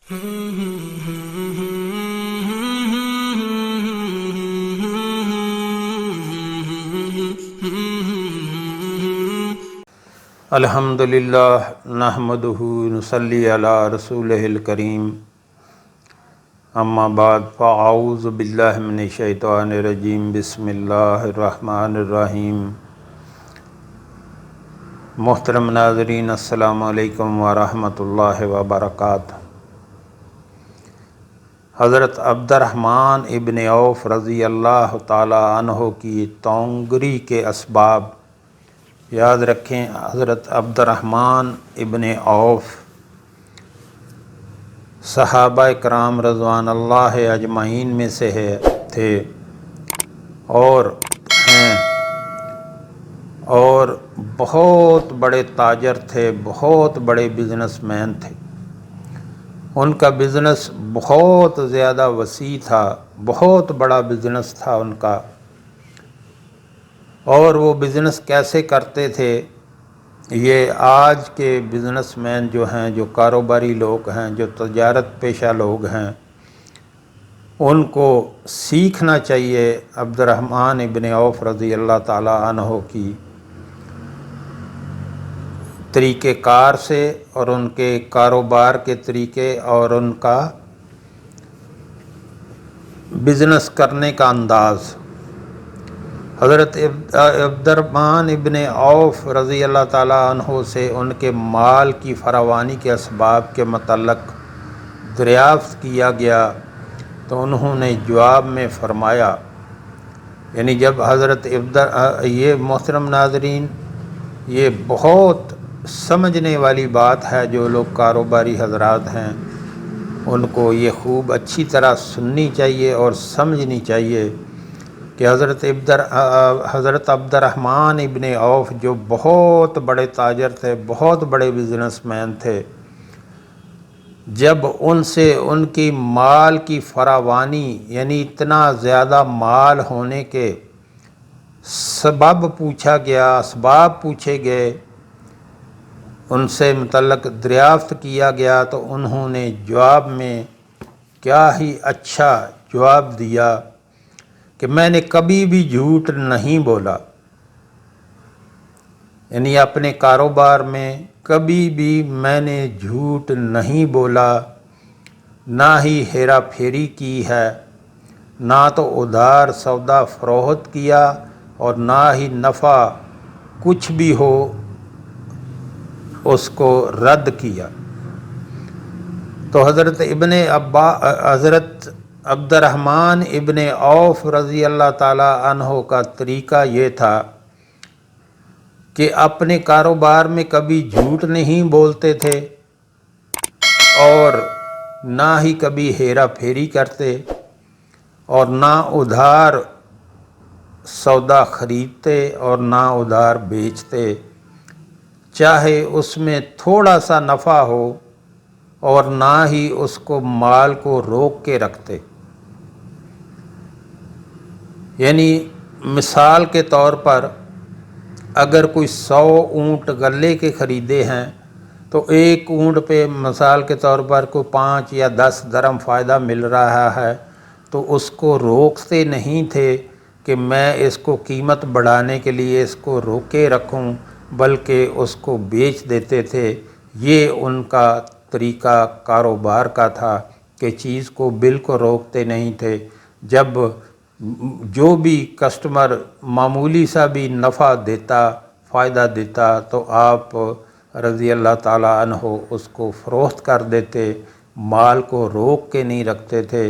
الحمدللہ نحمدہ نصلی علی رسولہ الکریم اما بعد فاعوذ باللہ من الشیطان الرجیم بسم اللہ الرحمن الرحیم۔ محترم ناظرین السلام علیکم ورحمۃ اللہ وبرکاتہ۔ حضرت عبد الرحمن ابن عوف رضی اللہ تعالی عنہ کی تونگری کے اسباب یاد رکھیں۔ حضرت عبد الرحمن ابن عوف صحابہ کرام رضوان اللہ اجمعین میں سے تھے اور بہت بڑے تاجر تھے، بہت بڑے بزنس مین تھے۔ ان کا بزنس بہت زیادہ وسیع تھا، بہت بڑا بزنس تھا ان کا۔ اور وہ بزنس کیسے کرتے تھے، یہ آج کے بزنس مین جو ہیں، جو کاروباری لوگ ہیں، جو تجارت پیشہ لوگ ہیں، ان کو سیکھنا چاہیے عبد الرحمن ابن عوف رضی اللہ تعالی عنہ کی طریقہ کار سے، اور ان کے کاروبار کے طریقے اور ان کا بزنس کرنے کا انداز۔ حضرت عبد الرحمن ابن عوف رضی اللہ تعالیٰ عنہ سے ان کے مال کی فراوانی کے اسباب کے متعلق دریافت کیا گیا تو انہوں نے جواب میں فرمایا، یعنی جب حضرت یہ محترم ناظرین، یہ بہت سمجھنے والی بات ہے، جو لوگ کاروباری حضرات ہیں ان کو یہ خوب اچھی طرح سننی چاہیے اور سمجھنی چاہیے کہ حضرت عبد الرحمن ابن عوف جو بہت بڑے تاجر تھے، بہت بڑے بزنس مین تھے، جب ان سے ان کی مال کی فراوانی، یعنی اتنا زیادہ مال ہونے کے سبب پوچھا گیا، اسباب پوچھے گئے، ان سے متعلق دریافت کیا گیا، تو انہوں نے جواب میں کیا ہی اچھا جواب دیا کہ میں نے کبھی بھی جھوٹ نہیں بولا، یعنی اپنے کاروبار میں کبھی بھی میں نے جھوٹ نہیں بولا، نہ ہی ہیرا پھیری کی ہے، نہ تو ادھار سودا فروخت کیا، اور نہ ہی نفع کچھ بھی ہو اس کو رد کیا۔ تو حضرت عبد الرحمن ابن عوف رضی اللہ تعالی عنہ کا طریقہ یہ تھا کہ اپنے کاروبار میں کبھی جھوٹ نہیں بولتے تھے، اور نہ ہی کبھی ہیرا پھیری کرتے، اور نہ ادھار سودا خریدتے اور نہ ادھار بیچتے، چاہے اس میں تھوڑا سا نفع ہو، اور نہ ہی اس کو مال کو روک کے رکھتے۔ یعنی مثال کے طور پر اگر کوئی 100 اونٹ غلے کے خریدے ہیں تو ایک اونٹ پہ مثال کے طور پر کوئی 5 یا 10 درہم فائدہ مل رہا ہے، تو اس کو روکتے نہیں تھے کہ میں اس کو قیمت بڑھانے کے لیے اس کو روکے رکھوں، بلکہ اس کو بیچ دیتے تھے۔ یہ ان کا طریقہ کاروبار کا تھا کہ چیز کو بالکل روکتے نہیں تھے۔ جب جو بھی کسٹمر معمولی سا بھی نفع دیتا، فائدہ دیتا، تو آپ رضی اللہ تعالیٰ عنہ اس کو فروخت کر دیتے، مال کو روک کے نہیں رکھتے تھے،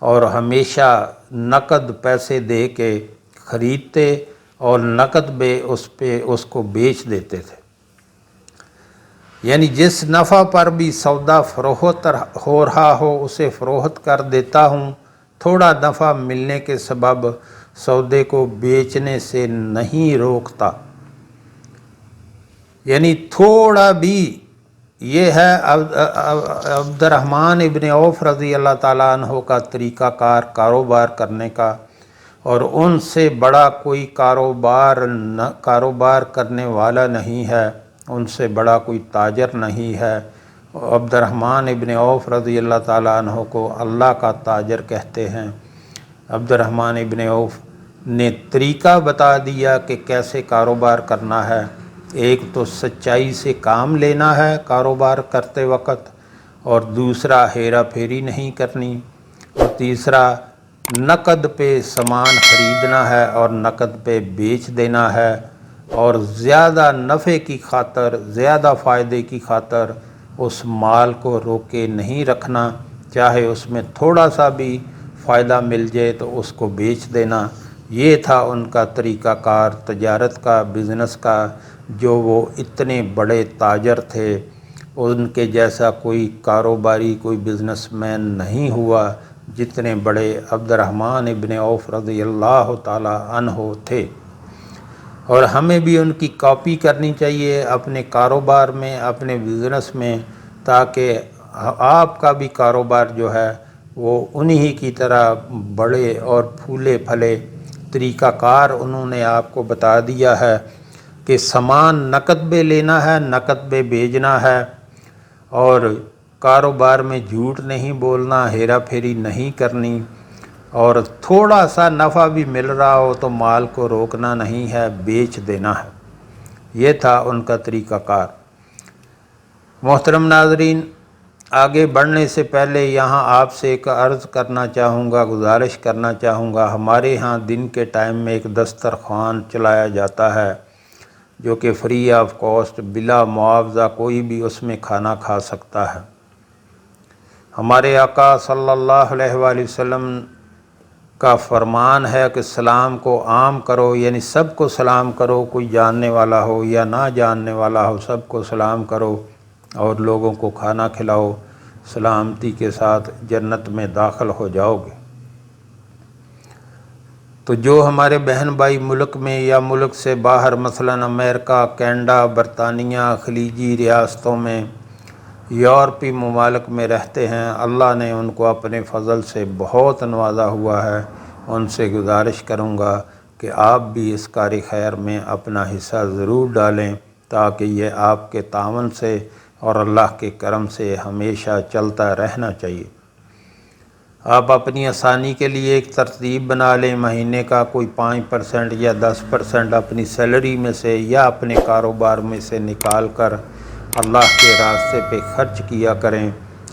اور ہمیشہ نقد پیسے دے کے خریدتے اور نقد میں اس کو بیچ دیتے تھے۔ یعنی جس نفع پر بھی سودا فروخت ہو رہا ہو اسے فروخت کر دیتا ہوں، تھوڑا نفع ملنے کے سبب سودے کو بیچنے سے نہیں روکتا۔ یعنی تھوڑا بھی، یہ ہے عبد الرحمن ابن عوف رضی اللہ تعالیٰ عنہ کا طریقہ کاروبار کرنے کا، اور ان سے بڑا کوئی کاروبار کرنے والا نہیں ہے، ان سے بڑا کوئی تاجر نہیں ہے، عبد الرحمن ابن عوف رضی اللہ تعالیٰ عنہ کو اللہ کا تاجر کہتے ہیں۔ عبد الرحمن ابن عوف نے طریقہ بتا دیا کہ کیسے کاروبار کرنا ہے۔ ایک تو سچائی سے کام لینا ہے کاروبار کرتے وقت، اور دوسرا ہیرا پھیری نہیں کرنی، اور تیسرا نقد پہ سامان خریدنا ہے اور نقد پہ بیچ دینا ہے، اور زیادہ نفع کی خاطر، زیادہ فائدے کی خاطر اس مال کو روکے نہیں رکھنا، چاہے اس میں تھوڑا سا بھی فائدہ مل جائے تو اس کو بیچ دینا۔ یہ تھا ان کا طریقہ کار تجارت کا، بزنس کا، جو وہ اتنے بڑے تاجر تھے۔ ان کے جیسا کوئی کاروباری، کوئی بزنس مین نہیں ہوا جتنے بڑے عبد الرحمن ابن عوف رضی اللہ تعالی عنہ تھے۔ اور ہمیں بھی ان کی کاپی کرنی چاہیے اپنے کاروبار میں، اپنے بزنس میں، تاکہ آپ کا بھی کاروبار جو ہے وہ انہی کی طرح بڑے اور پھولے پھلے۔ طریقہ کار انہوں نے آپ کو بتا دیا ہے کہ سامان نقد پہ لینا ہے، نقد پہ بھیجنا ہے، اور کاروبار میں جھوٹ نہیں بولنا، ہیرا پھیری نہیں کرنی، اور تھوڑا سا نفع بھی مل رہا ہو تو مال کو روکنا نہیں ہے، بیچ دینا ہے۔ یہ تھا ان کا طریقہ کار۔ محترم ناظرین، آگے بڑھنے سے پہلے یہاں آپ سے ایک عرض کرنا چاہوں گا، گزارش کرنا چاہوں گا۔ ہمارے ہاں دن کے ٹائم میں ایک دسترخوان چلایا جاتا ہے جو کہ فری آف کاسٹ، بلا معاوضہ کوئی بھی اس میں کھانا کھا سکتا ہے۔ ہمارے آقا صلی اللہ علیہ وآلہ وسلم کا فرمان ہے کہ سلام کو عام کرو، یعنی سب کو سلام کرو، کوئی جاننے والا ہو یا نہ جاننے والا ہو، سب کو سلام کرو اور لوگوں کو کھانا کھلاؤ، سلامتی کے ساتھ جنت میں داخل ہو جاؤ گے۔ تو جو ہمارے بہن بھائی ملک میں یا ملک سے باہر، مثلا امریکہ، کینیڈا، برطانیہ، خلیجی ریاستوں میں، یورپی ممالک میں رہتے ہیں، اللہ نے ان کو اپنے فضل سے بہت نوازا ہوا ہے۔ ان سے گزارش کروں گا کہ آپ بھی اس کار خیر میں اپنا حصہ ضرور ڈالیں، تاکہ یہ آپ کے تعاون سے اور اللہ کے کرم سے ہمیشہ چلتا رہنا چاہیے۔ آپ اپنی آسانی کے لیے ایک ترتیب بنا لیں، مہینے کا کوئی 5% یا 10% اپنی سیلری میں سے یا اپنے کاروبار میں سے نکال کر اللہ کے راستے پہ خرچ کیا کریں۔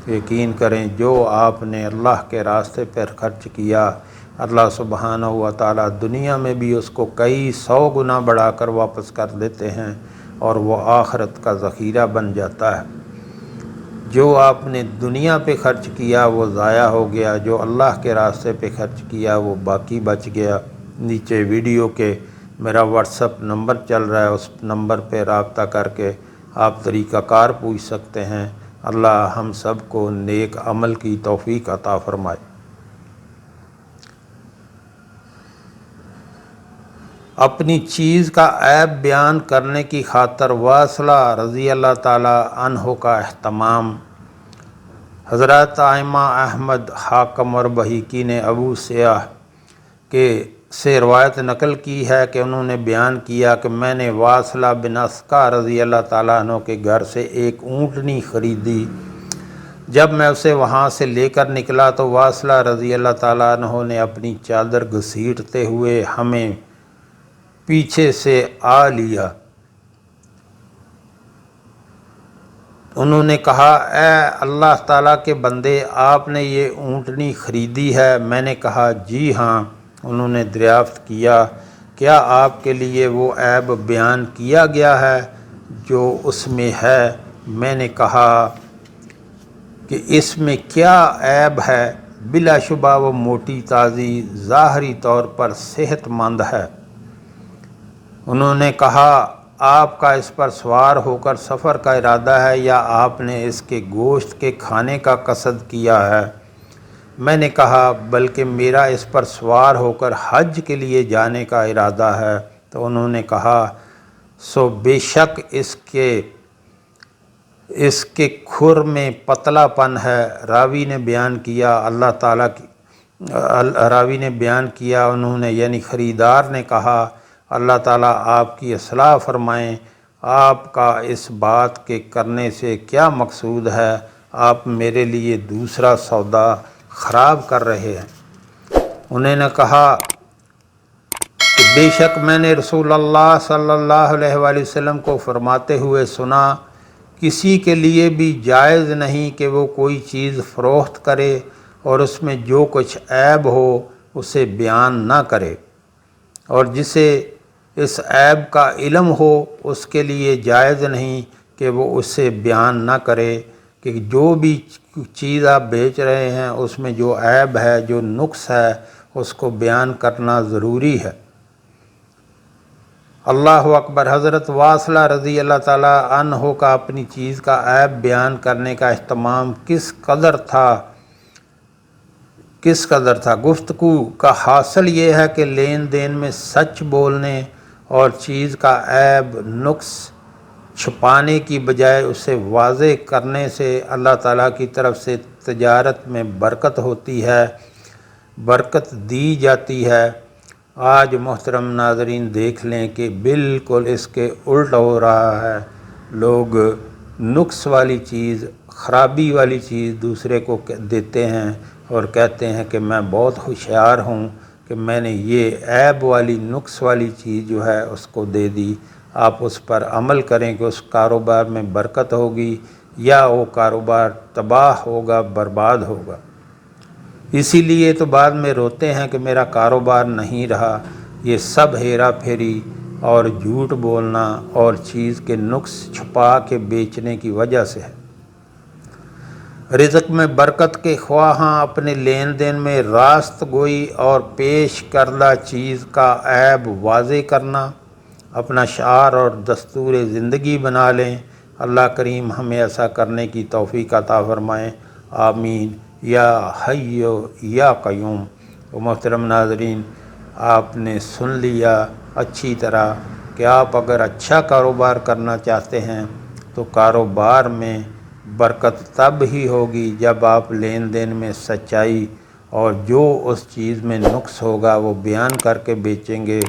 یقین کریں جو آپ نے اللہ کے راستے پر خرچ کیا، اللہ سبحانہ و تعالیٰ دنیا میں بھی اس کو کئی 100 گنا بڑھا کر واپس کر دیتے ہیں، اور وہ آخرت کا ذخیرہ بن جاتا ہے۔ جو آپ نے دنیا پہ خرچ کیا وہ ضائع ہو گیا، جو اللہ کے راستے پہ خرچ کیا وہ باقی بچ گیا۔ نیچے ویڈیو کے میرا واٹس ایپ نمبر چل رہا ہے، اس نمبر پہ رابطہ کر کے آپ طریقہ کار پوچھ سکتے ہیں۔ اللہ ہم سب کو نیک عمل کی توفیق عطا فرمائے۔ اپنی چیز کا عیب بیان کرنے کی خاطر واصلہ رضی اللہ تعالی عنہ کا اہتمام۔ حضرت ائمہ احمد، حاکم اور بہیقی نے ابو سیاح سے روایت نقل کی ہے کہ انہوں نے بیان کیا کہ میں نے واصلہ بن اسقع رضی اللہ تعالیٰ عنہ کے گھر سے ایک اونٹنی خریدی۔ جب میں اسے وہاں سے لے کر نکلا تو واصلہ رضی اللہ تعالیٰ عنہ نے اپنی چادر گھسیٹتے ہوئے ہمیں پیچھے سے آ لیا۔ انہوں نے کہا، اے اللہ تعالیٰ کے بندے، آپ نے یہ اونٹنی خریدی ہے؟ میں نے کہا جی ہاں۔ انہوں نے دریافت کیا، کیا آپ کے لیے وہ عیب بیان کیا گیا ہے جو اس میں ہے؟ میں نے کہا کہ اس میں کیا عیب ہے؟ بلا شبہ وہ موٹی تازی، ظاہری طور پر صحت مند ہے۔ انہوں نے کہا، آپ کا اس پر سوار ہو کر سفر کا ارادہ ہے یا آپ نے اس کے گوشت کے کھانے کا قصد کیا ہے؟ میں نے کہا بلکہ میرا اس پر سوار ہو کر حج کے لیے جانے کا ارادہ ہے۔ تو انہوں نے کہا، سو بے شک اس کے کھر میں پتلا پن ہے۔ راوی نے بیان کیا انہوں نے یعنی خریدار نے کہا، اللہ تعالیٰ آپ کی اصلاح فرمائیں، آپ کا اس بات کے کرنے سے کیا مقصود ہے؟ آپ میرے لیے دوسرا سودا خراب کر رہے ہیں۔ انہوں نے کہا کہ بے شک میں نے رسول اللہ صلی اللہ علیہ وآلہ وسلم کو فرماتے ہوئے سنا، کسی کے لیے بھی جائز نہیں کہ وہ کوئی چیز فروخت کرے اور اس میں جو کچھ عیب ہو اسے بیان نہ کرے، اور جسے اس عیب کا علم ہو اس کے لیے جائز نہیں کہ وہ اسے بیان نہ کرے، کہ جو بھی چیز آپ بیچ رہے ہیں اس میں جو عیب ہے، جو نقص ہے، اس کو بیان کرنا ضروری ہے۔ اللہ اکبر۔ حضرت واصلہ رضی اللہ تعالیٰ عنہ کا اپنی چیز کا عیب بیان کرنے کا اہتمام کس قدر تھا۔ گفتگو کا حاصل یہ ہے کہ لین دین میں سچ بولنے اور چیز کا عیب نقص چھپانے کی بجائے اسے واضح کرنے سے اللہ تعالیٰ کی طرف سے تجارت میں برکت ہوتی ہے، برکت دی جاتی ہے۔ آج محترم ناظرین دیکھ لیں کہ بالکل اس کے الٹ ہو رہا ہے۔ لوگ نقص والی چیز، خرابی والی چیز دوسرے کو دیتے ہیں اور کہتے ہیں کہ میں بہت ہوشیار ہوں کہ میں نے یہ عیب والی، نقص والی چیز جو ہے اس کو دے دی۔ آپ اس پر عمل کریں کہ اس کاروبار میں برکت ہوگی یا وہ کاروبار تباہ ہوگا، برباد ہوگا۔ اسی لیے تو بعد میں روتے ہیں کہ میرا کاروبار نہیں رہا۔ یہ سب ہیرا پھیری اور جھوٹ بولنا اور چیز کے نقص چھپا کے بیچنے کی وجہ سے ہے۔ رزق میں برکت کے خواہاں اپنے لین دین میں راست گوئی اور پیش کردہ چیز کا عیب واضح کرنا اپنا شعار اور دستور زندگی بنا لیں۔ اللہ کریم ہمیں ایسا کرنے کی توفیق عطا فرمائے، آمین یا حی یا قیوم۔ تو محترم ناظرین، آپ نے سن لیا اچھی طرح کہ آپ اگر اچھا کاروبار کرنا چاہتے ہیں تو کاروبار میں برکت تب ہی ہوگی جب آپ لین دین میں سچائی اور جو اس چیز میں نقص ہوگا وہ بیان کر کے بیچیں گے،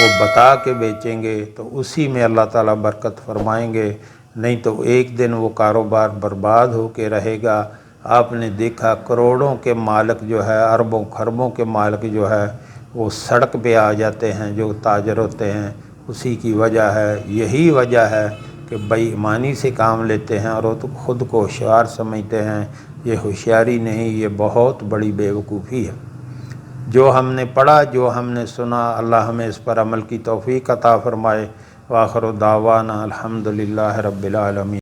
وہ بتا کے بیچیں گے، تو اسی میں اللہ تعالیٰ برکت فرمائیں گے۔ نہیں تو ایک دن وہ کاروبار برباد ہو کے رہے گا۔ آپ نے دیکھا کروڑوں کے مالک جو ہے، اربوں خربوں کے مالک جو ہے، وہ سڑک پہ آ جاتے ہیں، جو تاجر ہوتے ہیں۔ اسی کی وجہ ہے، یہی وجہ ہے کہ بے ایمانی سے کام لیتے ہیں اور وہ تو خود کو ہوشیار سمجھتے ہیں۔ یہ ہوشیاری نہیں، یہ بہت بڑی بیوقوفی ہے۔ جو ہم نے پڑھا، جو ہم نے سنا، اللہ ہمیں اس پر عمل کی توفیق عطا فرمائے۔ وآخر دعوانا الحمدللہ رب العالمین۔